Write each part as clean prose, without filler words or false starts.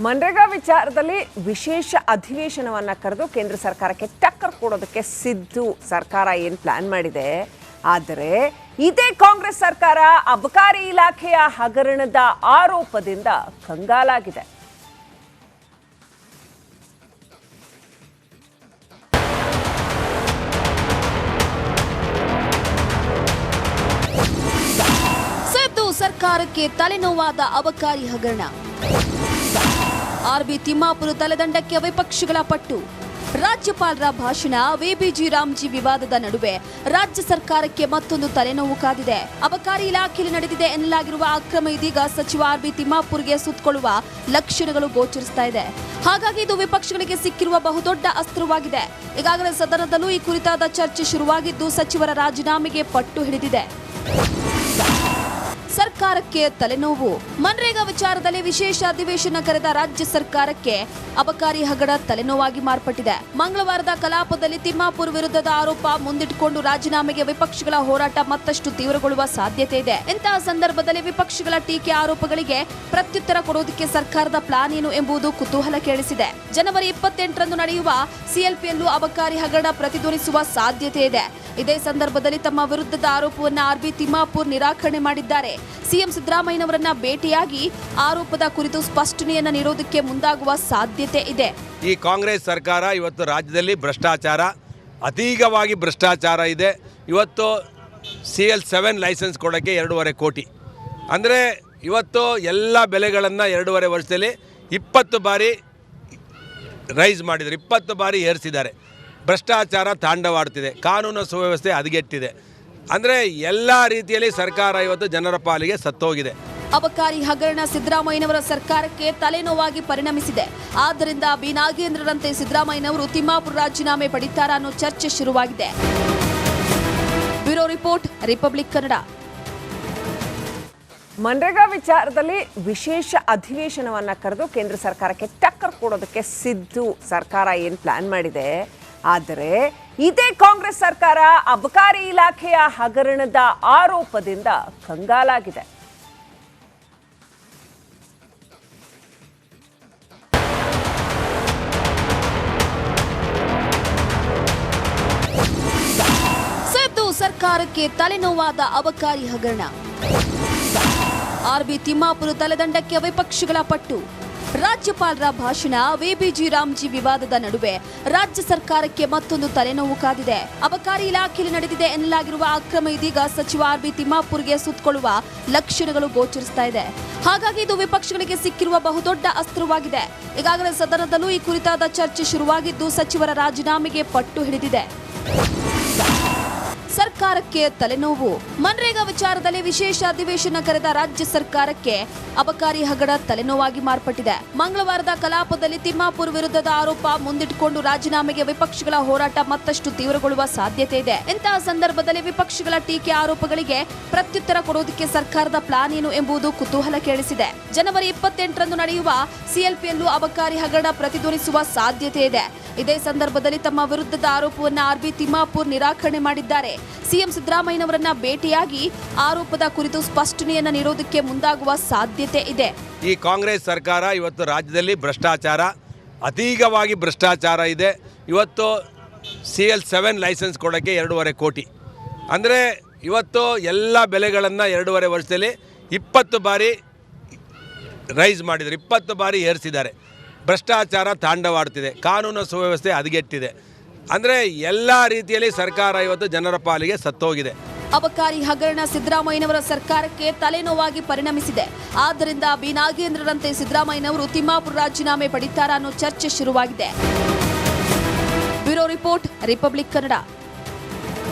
ಮನ್ರೇಗಾ ವಿಚಾರದಲ್ಲಿ ವಿಶೇಷ ಅಧಿವೇಶನವನ್ನ ಕರೆದು ಕೇಂದ್ರ ಸರ್ಕಾರಕ್ಕೆ ಟಕ್ಕರ್ ಕೊಡೋದಕ್ಕೆ ಸಿದ್ದು ಸರ್ಕಾರ ಏನು ಪ್ಲಾನ್ ಮಾಡಿದೆ. ಆದರೆ ಇದೇ ಕಾಂಗ್ರೆಸ್ ಸರ್ಕಾರ ಅಬಕಾರಿ ಇಲಾಖೆಯ ಹಗರಣದ ಆರೋಪದಿಂದ ಕಂಗಾಲಾಗಿದೆ. ಸಿದ್ದು ಸರ್ಕಾರಕ್ಕೆ ತಲೆನೋವಾದ ಅಬಕಾರಿ ಹಗರಣ. ಆರ್ಬಿ ತಿಮ್ಮಾಪುರ ತಲೆದಂಡಕ್ಕೆ ವಿಪಕ್ಷಗಳ ಪಟ್ಟು. ರಾಜ್ಯಪಾಲರ ಭಾಷಣ, ವಿಬಿಜಿ ರಾಮ್ಜಿ ವಿವಾದದ ನಡುವೆ ರಾಜ್ಯ ಸರ್ಕಾರಕ್ಕೆ ಮತ್ತೊಂದು ತಲೆನೋವು ಕಾದಿದೆ. ಅಬಕಾರಿ ಇಲಾಖೆಯಲ್ಲಿ ನಡೆದಿದೆ ಎನ್ನಲಾಗಿರುವ ಅಕ್ರಮ ಇದೀಗ ಸಚಿವ ಆರ್ಬಿ ತಿಮ್ಮಾಪುರ್ಗೆ ಸುತ್ತಕೊಳ್ಳುವ ಲಕ್ಷಣಗಳು ಗೋಚರಿಸ್ತಾ ಇದೆ. ಹಾಗಾಗಿ ಇದು ವಿಪಕ್ಷಗಳಿಗೆ ಸಿಕ್ಕಿರುವ ಬಹುದೊಡ್ಡ ಅಸ್ತ್ರವಾಗಿದೆ. ಈಗಾಗಲೇ ಸದನದಲ್ಲೂ ಈ ಕುರಿತಾದ ಚರ್ಚೆ ಶುರುವಾಗಿದ್ದು ಸಚಿವರ ರಾಜೀನಾಮೆಗೆ ಪಟ್ಟು ಹಿಡಿದಿದೆ. ಸರ್ಕಾರಕ್ಕೆ ತಲೆನೋವು. ಮನ್ರೇಗಾ ವಿಚಾರದಲ್ಲಿ ವಿಶೇಷ ಅಧಿವೇಶನ ಕರೆದ ರಾಜ್ಯ ಸರ್ಕಾರಕ್ಕೆ ಅಬಕಾರಿ ಹಗರಣ ತಲೆನೋವಾಗಿ ಮಾರ್ಪಟ್ಟಿದೆ. ಮಂಗಳವಾರದ ಕಲಾಪದಲ್ಲಿ ತಿಮ್ಮಾಪುರ್ ವಿರುದ್ಧದ ಆರೋಪ ಮುಂದಿಟ್ಟುಕೊಂಡು ರಾಜೀನಾಮೆಗೆ ವಿಪಕ್ಷಗಳ ಹೋರಾಟ ಮತ್ತಷ್ಟು ತೀವ್ರಗೊಳ್ಳುವ ಸಾಧ್ಯತೆ ಇದೆ. ಇಂತಹ ಸಂದರ್ಭದಲ್ಲಿ ವಿಪಕ್ಷಗಳ ಟೀಕೆ ಆರೋಪಗಳಿಗೆ ಪ್ರತ್ಯುತ್ತರ ಕೊಡುವುದಕ್ಕೆ ಸರ್ಕಾರದ ಪ್ಲಾನ್ ಏನು ಎಂಬುದು ಕುತೂಹಲ ಕೇಳಿಸಿದೆ. ಜನವರಿ 28ರಂದು ನಡೆಯುವ ಸಿಎಲ್ಪಿಯಲ್ಲೂ ಅಬಕಾರಿ ಹಗರಣ ಪ್ರತಿಧ್ವನಿಸುವ ಸಾಧ್ಯತೆ ಇದೆ. ಇದೇ ಸಂದರ್ಭದಲ್ಲಿ ತಮ್ಮ ವಿರುದ್ಧದ ಆರೋಪವನ್ನು ಆರ್ಬಿ ತಿಮ್ಮಾಪುರ್ ನಿರಾಕರಣೆ ಮಾಡಿದ್ದಾರೆ. ಸಿಎಂ ಸಿದ್ದರಾಮಯ್ಯನವರನ್ನ ಭೇಟಿಯಾಗಿ ಆರೋಪದ ಕುರಿತು ಸ್ಪಷ್ಟನೆಯನ್ನ ನೀಡೋದಕ್ಕೆ ಮುಂದಾಗುವ ಸಾಧ್ಯತೆ ಇದೆ. ಈ ಕಾಂಗ್ರೆಸ್ ಸರ್ಕಾರ ಇವತ್ತು ರಾಜ್ಯದಲ್ಲಿ ಭ್ರಷ್ಟಾಚಾರ, ಅತೀಗವಾಗಿ ಭ್ರಷ್ಟಾಚಾರ ಇದೆ. ಇವತ್ತು CL7 ಲೈಸೆನ್ಸ್ ಕೊಡೋಕ್ಕೆ 2.5 ಕೋಟಿ. ಅಂದರೆ ಇವತ್ತು ಎಲ್ಲ ಬೆಲೆಗಳನ್ನು 2.5 ವರ್ಷದಲ್ಲಿ 20 ಬಾರಿ ರೈಸ್ ಮಾಡಿದ್ದಾರೆ, 20 ಬಾರಿ ಏರಿಸಿದ್ದಾರೆ. ಭ್ರಷ್ಟಾಚಾರ ತಾಂಡವಾಡ್ತಿದೆ, ಕಾನೂನು ಸುವ್ಯವಸ್ಥೆ ಹದಗೆಟ್ಟಿದೆ. ಅಂದರೆ ಎಲ್ಲ ರೀತಿಯಲ್ಲಿ ಸರ್ಕಾರ ಇವತ್ತು ಜನರ ಪಾಲಿಗೆ ಸತ್ತೋಗಿದೆ. ಅಬಕಾರಿ ಹಗರಣ ಸಿದ್ದರಾಮಯ್ಯನವರ ಸರ್ಕಾರಕ್ಕೆ ತಲೆನೋವಾಗಿ ಪರಿಣಮಿಸಿದೆ. ಆದ್ದರಿಂದ ಬಿ ನಾಗೇಂದ್ರರಂತೆ ಸಿದ್ದರಾಮಯ್ಯನವರು ತಿಮ್ಮಾಪುರ ರಾಜೀನಾಮೆ ಪಡಿತಾರಾ ಅನ್ನೋ ಚರ್ಚೆ ಶುರುವಾಗಿದೆ. Bureau report, republic Kannada. MNREGA ವಿಚಾರದಲ್ಲಿ ವಿಶೇಷ ಅಧಿವೇಶನವನ್ನ ಕರೆದು ಕೇಂದ್ರ ಸರ್ಕಾರಕ್ಕೆ ಟಕ್ಕರ್ ಕೊಡೋದಕ್ಕೆ ಸಿದ್ದು ಸರ್ಕಾರ ಏನು ಪ್ಲಾನ್ ಮಾಡಿದೆ. ಆದರೆ ಇದೇ ಕಾಂಗ್ರೆಸ್ ಸರ್ಕಾರ ಅಬಕಾರಿ ಇಲಾಖೆಯ ಹಗರಣದ ಆರೋಪದಿಂದ ಕಂಗಾಲಾಗಿದೆ. ಸಿದ್ದು ಸರ್ಕಾರಕ್ಕೆ ತಲೆನೋವಾದ ಅಬಕಾರಿ ಹಗರಣ. ಆರ್ಬಿ ತಿಮ್ಮಾಪುರ ತಲೆದಂಡಕ್ಕೆ ವಿಪಕ್ಷಗಳ ಪಟ್ಟು. ರಾಜ್ಯಪಾಲರ ಭಾಷಣ, ವಿಬಿಜಿ ರಾಮ್ಜಿ ವಿವಾದದ ನಡುವೆ ರಾಜ್ಯ ಸರ್ಕಾರಕ್ಕೆ ಮತ್ತೊಂದು ತಲೆನೋವು ಕಾದಿದೆ. ಅಬಕಾರಿ ಇಲಾಖೆಯಲ್ಲಿ ನಡೆದಿದೆ ಎನ್ನಲಾಗಿರುವ ಅಕ್ರಮ ಇದೀಗ ಸಚಿವ ಆರ್ಬಿ ತಿಮ್ಮಾಪುರ್ಗೆ ಸುತ್ತಕೊಳ್ಳುವ ಲಕ್ಷಣಗಳು ಗೋಚರಿಸ್ತಾ ಇದೆ. ಹಾಗಾಗಿ ಇದು ವಿಪಕ್ಷಗಳಿಗೆ ಸಿಕ್ಕಿರುವ ಬಹುದೊಡ್ಡ ಅಸ್ತ್ರವಾಗಿದೆ. ಈಗಾಗಲೇ ಸದನದಲ್ಲೂ ಈ ಕುರಿತಾದ ಚರ್ಚೆ ಶುರುವಾಗಿದ್ದು ಸಚಿವರ ರಾಜೀನಾಮೆಗೆ ಪಟ್ಟು ಹಿಡಿದಿದೆ. ಸರ್ಕಾರಕ್ಕೆ ತಲೆನೋವು. ಮನ್ರೇಗಾ ವಿಚಾರದಲ್ಲಿ ವಿಶೇಷ ಅಧಿವೇಶನ ಕರೆದ ರಾಜ್ಯ ಸರ್ಕಾರಕ್ಕೆ ಅಬಕಾರಿ ಹಗರಣ ತಲೆನೋವಾಗಿ ಮಾರ್ಪಟ್ಟಿದೆ. ಮಂಗಳವಾರದ ಕಲಾಪದಲ್ಲಿ ತಿಮ್ಮಾಪುರ್ ವಿರುದ್ಧದ ಆರೋಪ ಮುಂದಿಟ್ಟುಕೊಂಡು ರಾಜೀನಾಮೆಗೆ ವಿಪಕ್ಷಗಳ ಹೋರಾಟ ಮತ್ತಷ್ಟು ತೀವ್ರಗೊಳ್ಳುವ ಸಾಧ್ಯತೆ ಇದೆ. ಇಂತಹ ಸಂದರ್ಭದಲ್ಲಿ ವಿಪಕ್ಷಗಳ ಟೀಕೆ ಆರೋಪಗಳಿಗೆ ಪ್ರತ್ಯುತ್ತರ ಕೊಡುವುದಕ್ಕೆ ಸರ್ಕಾರದ ಪ್ಲಾನ್ ಏನು ಎಂಬುದು ಕುತೂಹಲ ಕೇಳಿಸಿದೆ. ಜನವರಿ 28ರಂದು ನಡೆಯುವ ಸಿಎಲ್ಪಿಯಲ್ಲೂ ಅಬಕಾರಿ ಹಗರಣ ಪ್ರತಿಧ್ವನಿಸುವ ಸಾಧ್ಯತೆ ಇದೆ. ಇದೇ ಸಂದರ್ಭದಲ್ಲಿ ತಮ್ಮ ವಿರುದ್ಧದ ಆರೋಪವನ್ನು ಆರ್ಬಿ ತಿಮ್ಮಾಪುರ್ ನಿರಾಕರಣೆ ಮಾಡಿದ್ದಾರೆ. ಸಿಎಂ ಸಿದ್ದರಾಮಯ್ಯನವರನ್ನ ಭೇಟಿಯಾಗಿ ಆರೋಪದ ಕುರಿತು ಸ್ಪಷ್ಟನೆಯನ್ನ ನೀಡೋದಕ್ಕೆ ಮುಂದಾಗುವ ಸಾಧ್ಯತೆ ಇದೆ. ಈ ಕಾಂಗ್ರೆಸ್ ಸರ್ಕಾರ ಇವತ್ತು ರಾಜ್ಯದಲ್ಲಿ ಭ್ರಷ್ಟಾಚಾರ, ಅತೀಗವಾಗಿ ಭ್ರಷ್ಟಾಚಾರ ಇದೆ. ಇವತ್ತು CL7 ಲೈಸೆನ್ಸ್ ಕೊಡೋಕ್ಕೆ 2.5 ಕೋಟಿ. ಅಂದರೆ ಇವತ್ತು ಎಲ್ಲ ಬೆಲೆಗಳನ್ನು 2.5 ವರ್ಷದಲ್ಲಿ 20 ಬಾರಿ ರೈಸ್ ಮಾಡಿದ್ದಾರೆ, 20 ಬಾರಿ ಏರಿಸಿದ್ದಾರೆ. ಭ್ರಷ್ಟಾಚಾರ ತಾಂಡವಾಡ್ತಿದೆ, ಕಾನೂನು ಸುವ್ಯವಸ್ಥೆ ಹದಗೆಟ್ಟಿದೆ. ಅಂದರೆ ಎಲ್ಲ ರೀತಿಯಲ್ಲಿ ಸರ್ಕಾರ ಇವತ್ತು ಜನರ ಪಾಲಿಗೆ ಸತ್ತೋಗಿದೆ. ಅಬಕಾರಿ ಹಗರಣ ಸಿದ್ದರಾಮಯ್ಯನವರ ಸರ್ಕಾರಕ್ಕೆ ತಲೆನೋವಾಗಿ ಪರಿಣಮಿಸಿದೆ. ಆದ್ದರಿಂದ ಬಿ ನಾಗೇಂದ್ರರಂತೆ ಸಿದ್ದರಾಮಯ್ಯನವರು ತಿಮ್ಮಾಪುರ ರಾಜೀನಾಮೆ ಪಡಿತಾರಾ ಅನ್ನೋ ಚರ್ಚೆ ಶುರುವಾಗಿದೆ. Bureau report, republic Kannada.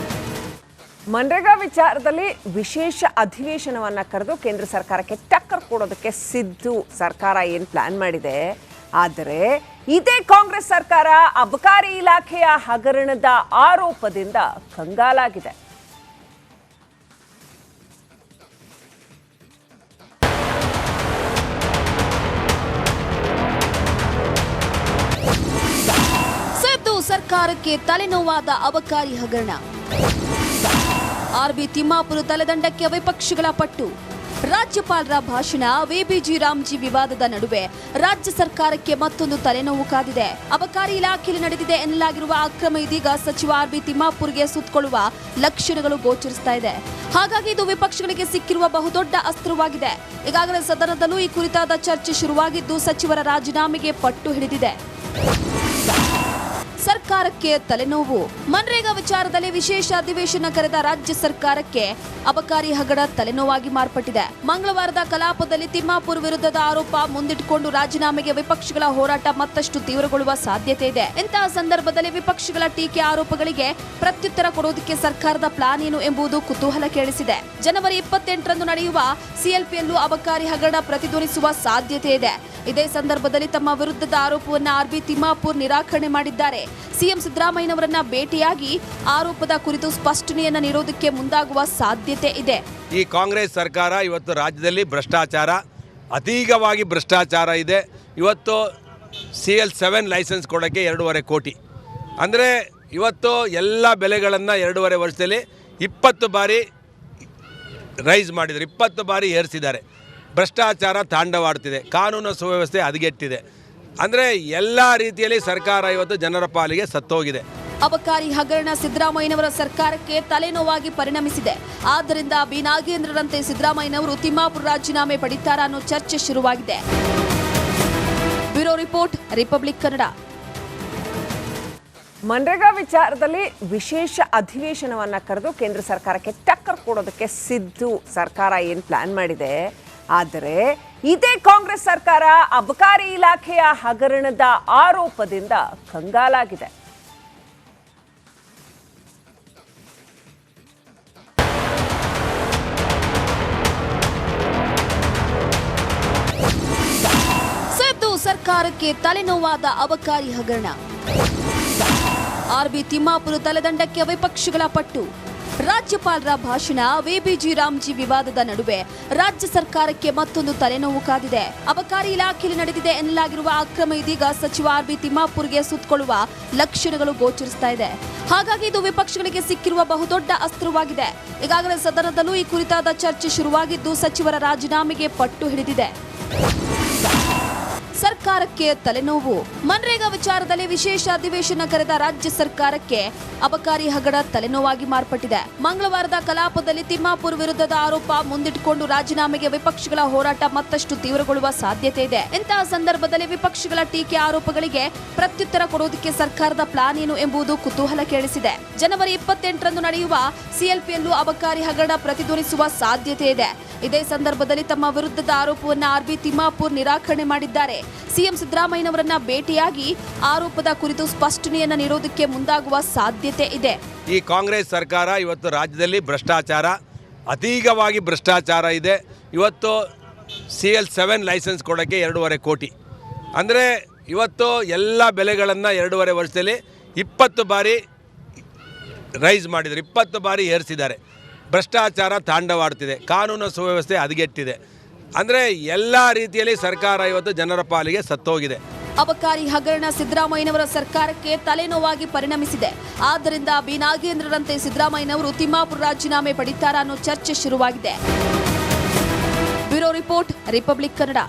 MNREGA ವಿಚಾರದಲ್ಲಿ ವಿಶೇಷ ಅಧಿವೇಶನವನ್ನ ಕರೆದು ಕೇಂದ್ರ ಸರ್ಕಾರಕ್ಕೆ ಟಕ್ಕರ್ ಕೊಡೋದಕ್ಕೆ ಸಿದ್ದು ಸರ್ಕಾರ ಏನು ಪ್ಲಾನ್ ಮಾಡಿದೆ. ಆದರೆ ಇದೇ ಕಾಂಗ್ರೆಸ್ ಸರ್ಕಾರ ಅಬಕಾರಿ ಇಲಾಖೆಯ ಹಗರಣದ ಆರೋಪದಿಂದ ಕಂಗಾಲಾಗಿದೆ. ಸಿದ್ದು ಸರ್ಕಾರಕ್ಕೆ ತಲೆನೋವಾದ ಅಬಕಾರಿ ಹಗರಣ. ಆರ್ಬಿ ತಿಮ್ಮಾಪುರ ತಲೆದಂಡಕ್ಕೆ ವಿಪಕ್ಷಗಳ ಪಟ್ಟು. ರಾಜ್ಯಪಾಲರ ಭಾಷಣ, ವಿಬಿಜಿ ರಾಮ್ಜಿ ವಿವಾದದ ನಡುವೆ ರಾಜ್ಯ ಸರ್ಕಾರಕ್ಕೆ ಮತ್ತೊಂದು ತಲೆನೋವು ಕಾದಿದೆ. ಅಬಕಾರಿ ಇಲಾಖೆಯಲ್ಲಿ ನಡೆದಿದೆ ಎನ್ನಲಾಗಿರುವ ಅಕ್ರಮ ಇದೀಗ ಸಚಿವ ಆರ್.ಬಿ. ತಿಮ್ಮಾಪುರ್ಗೆ ಸುತ್ತಕೊಳ್ಳುವ ಲಕ್ಷಣಗಳು ಗೋಚರಿಸ್ತಾ ಇದೆ. ಹಾಗಾಗಿ ಇದು ವಿಪಕ್ಷಗಳಿಗೆ ಸಿಕ್ಕಿರುವ ಬಹುದೊಡ್ಡ ಅಸ್ತ್ರವಾಗಿದೆ. ಈಗಾಗಲೇ ಸದನದಲ್ಲೂ ಈ ಕುರಿತಾದ ಚರ್ಚೆ ಶುರುವಾಗಿದ್ದು ಸಚಿವರ ರಾಜೀನಾಮೆಗೆ ಪಟ್ಟು ಹಿಡಿದಿದೆ. ಸರ್ಕಾರಕ್ಕೆ ತಲೆನೋವು. ಮನ್ರೇಗಾ ವಿಚಾರದಲ್ಲಿ ವಿಶೇಷ ಅಧಿವೇಶನ ಕರೆದ ರಾಜ್ಯ ಸರ್ಕಾರಕ್ಕೆ ಅಬಕಾರಿ ಹಗರಣ ತಲೆನೋವಾಗಿ ಮಾರ್ಪಟ್ಟಿದೆ. ಮಂಗಳವಾರದ ಕಲಾಪದಲ್ಲಿ ತಿಮ್ಮಾಪುರ್ ವಿರುದ್ಧದ ಆರೋಪ ಮುಂದಿಟ್ಟುಕೊಂಡು ರಾಜೀನಾಮೆಗೆ ವಿಪಕ್ಷಗಳ ಹೋರಾಟ ಮತ್ತಷ್ಟು ತೀವ್ರಗೊಳ್ಳುವ ಸಾಧ್ಯತೆ ಇದೆ. ಇಂತಹ ಸಂದರ್ಭದಲ್ಲಿ ವಿಪಕ್ಷಗಳ ಟೀಕೆ ಆರೋಪಗಳಿಗೆ ಪ್ರತ್ಯುತ್ತರ ಕೊಡುವುದಕ್ಕೆ ಸರ್ಕಾರದ ಪ್ಲಾನ್ ಏನು ಎಂಬುದು ಕುತೂಹಲ ಕೇಳಿಸಿದೆ. ಜನವರಿ 28ರಂದು ನಡೆಯುವ ಸಿಎಲ್ಪಿಯಲ್ಲೂ ಅಬಕಾರಿ ಹಗರಣ ಪ್ರತಿಧ್ವನಿಸುವ ಸಾಧ್ಯತೆ ಇದೆ. ಇದೇ ಸಂದರ್ಭದಲ್ಲಿ ತಮ್ಮ ವಿರುದ್ಧದ ಆರೋಪವನ್ನು ಆರ್.ಬಿ. ತಿಮ್ಮಾಪುರ್ ನಿರಾಕರಣೆ ಮಾಡಿದ್ದಾರೆ. ಸಿಎಂ ಸಿದ್ದರಾಮಯ್ಯನವರನ್ನ ಭೇಟಿಯಾಗಿ ಆರೋಪದ ಕುರಿತು ಸ್ಪಷ್ಟನೆಯನ್ನ ನೀಡೋದಕ್ಕೆ ಮುಂದಾಗುವ ಸಾಧ್ಯತೆ ಇದೆ. ಈ ಕಾಂಗ್ರೆಸ್ ಸರ್ಕಾರ ಇವತ್ತು ರಾಜ್ಯದಲ್ಲಿ ಭ್ರಷ್ಟಾಚಾರ, ಅತೀಗವಾಗಿ ಭ್ರಷ್ಟಾಚಾರ ಇದೆ. ಇವತ್ತು CL7 ಲೈಸೆನ್ಸ್ ಕೊಡೋಕ್ಕೆ 2.5 ಕೋಟಿ. ಅಂದರೆ ಇವತ್ತು ಎಲ್ಲ ಬೆಲೆಗಳನ್ನು 2.5 ವರ್ಷದಲ್ಲಿ 20 ಬಾರಿ ರೈಸ್ ಮಾಡಿದ್ದಾರೆ, 20 ಬಾರಿ ಏರಿಸಿದ್ದಾರೆ. ಭ್ರಷ್ಟಾಚಾರ ತಾಂಡವಾಡ್ತಿದೆ, ಕಾನೂನು ಸುವ್ಯವಸ್ಥೆ ಹದಗೆಟ್ಟಿದೆ. ಅಂದರೆ ಎಲ್ಲ ರೀತಿಯಲ್ಲಿ ಸರ್ಕಾರ ಇವತ್ತು ಜನರ ಪಾಲಿಗೆ ಸತ್ತೋಗಿದೆ. ಅಬಕಾರಿ ಹಗರಣ ಸಿದ್ದರಾಮಯ್ಯನವರ ಸರ್ಕಾರಕ್ಕೆ ತಲೆನೋವಾಗಿ ಪರಿಣಮಿಸಿದೆ. ಆದ್ದರಿಂದ ಬಿ ನಾಗೇಂದ್ರರಂತೆ ಸಿದ್ದರಾಮಯ್ಯನವರು ತಿಮ್ಮಾಪುರ್ ರಾಜೀನಾಮೆ ಪಡಿತಾರಾ ಅನ್ನೋ ಚರ್ಚೆ ಶುರುವಾಗಿದೆ. Bureau report, republic Kannada. MNREGA ವಿಚಾರದಲ್ಲಿ ವಿಶೇಷ ಅಧಿವೇಶನವನ್ನ ಕರೆದು ಕೇಂದ್ರ ಸರ್ಕಾರಕ್ಕೆ ಟಕ್ಕರ್ ಕೊಡೋದಕ್ಕೆ ಸಿದ್ದು ಸರ್ಕಾರ ಏನು ಪ್ಲಾನ್ ಮಾಡಿದೆ. ಆದರೆ ಇದೇ ಕಾಂಗ್ರೆಸ್ ಸರ್ಕಾರ ಅಬಕಾರಿ ಇಲಾಖೆಯ ಹಗರಣದ ಆರೋಪದಿಂದ ಕಂಗಾಲಾಗಿದೆ. ಸಿದ್ದು ಸರ್ಕಾರಕ್ಕೆ ತಲೆನೋವಾದ ಅಬಕಾರಿ ಹಗರಣ. ಆರ್.ಬಿ. ತಿಮ್ಮಾಪುರ್ ತಲೆದಂಡಕ್ಕೆ ವಿಪಕ್ಷಗಳ ಪಟ್ಟು. ರಾಜ್ಯಪಾಲರ ಭಾಷಣ, ವಿಬಿಜಿ ರಾಮ್ಜಿ ವಿವಾದದ ನಡುವೆ ರಾಜ್ಯ ಸರ್ಕಾರಕ್ಕೆ ಮತ್ತೊಂದು ತಲೆನೋವು ಕಾದಿದೆ. ಅಬಕಾರಿ ಇಲಾಖೆಯಲ್ಲಿ ನಡೆದಿದೆ ಎನ್ನಲಾಗಿರುವ ಅಕ್ರಮ ಇದೀಗ ಸಚಿವ ಆರ್.ಬಿ. ತಿಮ್ಮಾಪುರ್ಗೆ ಸುತ್ತಕೊಳ್ಳುವ ಲಕ್ಷಣಗಳು ಗೋಚರಿಸ್ತಾ ಇದೆ. ಹಾಗಾಗಿ ಇದು ವಿಪಕ್ಷಗಳಿಗೆ ಸಿಕ್ಕಿರುವ ಬಹುದೊಡ್ಡ ಅಸ್ತ್ರವಾಗಿದೆ. ಈಗಾಗಲೇ ಸದನದಲ್ಲೂ ಈ ಕುರಿತಾದ ಚರ್ಚೆ ಶುರುವಾಗಿದ್ದು ಸಚಿವರ ರಾಜೀನಾಮೆಗೆ ಪಟ್ಟು ಹಿಡಿದಿದೆ. ಸರ್ಕಾರಕ್ಕೆ ತಲೆನೋವು. ಮನ್ರೇಗಾ ವಿಚಾರದಲ್ಲಿ ವಿಶೇಷ ಅಧಿವೇಶನ ಕರೆದ ರಾಜ್ಯ ಸರ್ಕಾರಕ್ಕೆ ಅಬಕಾರಿ ಹಗರಣ ತಲೆನೋವಾಗಿ ಮಾರ್ಪಟ್ಟಿದೆ. ಮಂಗಳವಾರದ ಕಲಾಪದಲ್ಲಿ ತಿಮ್ಮಾಪುರ್ ವಿರುದ್ಧದ ಆರೋಪ ಮುಂದಿಟ್ಟುಕೊಂಡು ರಾಜೀನಾಮೆಗೆ ವಿಪಕ್ಷಗಳ ಹೋರಾಟ ಮತ್ತಷ್ಟು ತೀವ್ರಗೊಳ್ಳುವ ಸಾಧ್ಯತೆ ಇದೆ. ಇಂತಹ ಸಂದರ್ಭದಲ್ಲಿ ವಿಪಕ್ಷಗಳ ಟೀಕೆ ಆರೋಪಗಳಿಗೆ ಪ್ರತ್ಯುತ್ತರ ಕೊಡುವುದಕ್ಕೆ ಸರ್ಕಾರದ ಪ್ಲಾನ್ ಏನು ಎಂಬುದು ಕುತೂಹಲ ಕೇಳಿಸಿದೆ. ಜನವರಿ 28ರಂದು ನಡೆಯುವ ಸಿಎಲ್ಪಿಯಲ್ಲೂ ಅಬಕಾರಿ ಹಗರಣ ಪ್ರತಿಧ್ವನಿಸುವ ಸಾಧ್ಯತೆ ಇದೆ. ಇದೇ ಸಂದರ್ಭದಲ್ಲಿ ತಮ್ಮ ವಿರುದ್ಧದ ಆರೋಪವನ್ನು ಆರ್.ಬಿ. ತಿಮ್ಮಾಪುರ್ ನಿರಾಕರಣೆ ಮಾಡಿದ್ದಾರೆ. ಸಿಎಂ ಸಿದ್ದರಾಮಯ್ಯನವರನ್ನ ಭೇಟಿಯಾಗಿ ಆರೋಪದ ಕುರಿತು ಸ್ಪಷ್ಟನೆಯನ್ನ ನೀಡೋದಕ್ಕೆ ಮುಂದಾಗುವ ಸಾಧ್ಯತೆ ಇದೆ. ಈ ಕಾಂಗ್ರೆಸ್ ಸರ್ಕಾರ ಇವತ್ತು ರಾಜ್ಯದಲ್ಲಿ ಭ್ರಷ್ಟಾಚಾರ, ಅತೀಗವಾಗಿ ಭ್ರಷ್ಟಾಚಾರ ಇದೆ. ಇವತ್ತು CL7 ಲೈಸೆನ್ಸ್ ಕೊಡೋಕ್ಕೆ 2.5 ಕೋಟಿ. ಅಂದರೆ ಇವತ್ತು ಎಲ್ಲ ಬೆಲೆಗಳನ್ನು 2.5 ವರ್ಷದಲ್ಲಿ 20 ಬಾರಿ ರೈಸ್ ಮಾಡಿದ್ದಾರೆ, 20 ಬಾರಿ ಏರಿಸಿದ್ದಾರೆ. ಭ್ರಷ್ಟಾಚಾರ ತಾಂಡವಾಡ್ತಿದೆ, ಕಾನೂನು ಸುವ್ಯವಸ್ಥೆ ಹದಗೆಟ್ಟಿದೆ. ಅಂದರೆ ಎಲ್ಲ ರೀತಿಯಲ್ಲಿ ಸರ್ಕಾರ ಇವತ್ತು ಜನರ ಪಾಲಿಗೆ ಸತ್ತೋಗಿದೆ. ಅಬಕಾರಿ ಹಗರಣ ಸಿದ್ದರಾಮಯ್ಯನವರ ಸರ್ಕಾರಕ್ಕೆ ತಲೆನೋವಾಗಿ ಪರಿಣಮಿಸಿದೆ. ಆದ್ದರಿಂದ ಬಿ ನಾಗೇಂದ್ರರಂತೆ ಸಿದ್ದರಾಮಯ್ಯನವರು ತಿಮ್ಮಾಪುರ್ ರಾಜೀನಾಮೆ ಪಡಿತಾರಾ ಅನ್ನೋ ಚರ್ಚೆ ಶುರುವಾಗಿದೆ. Bureau report, republic Kannada.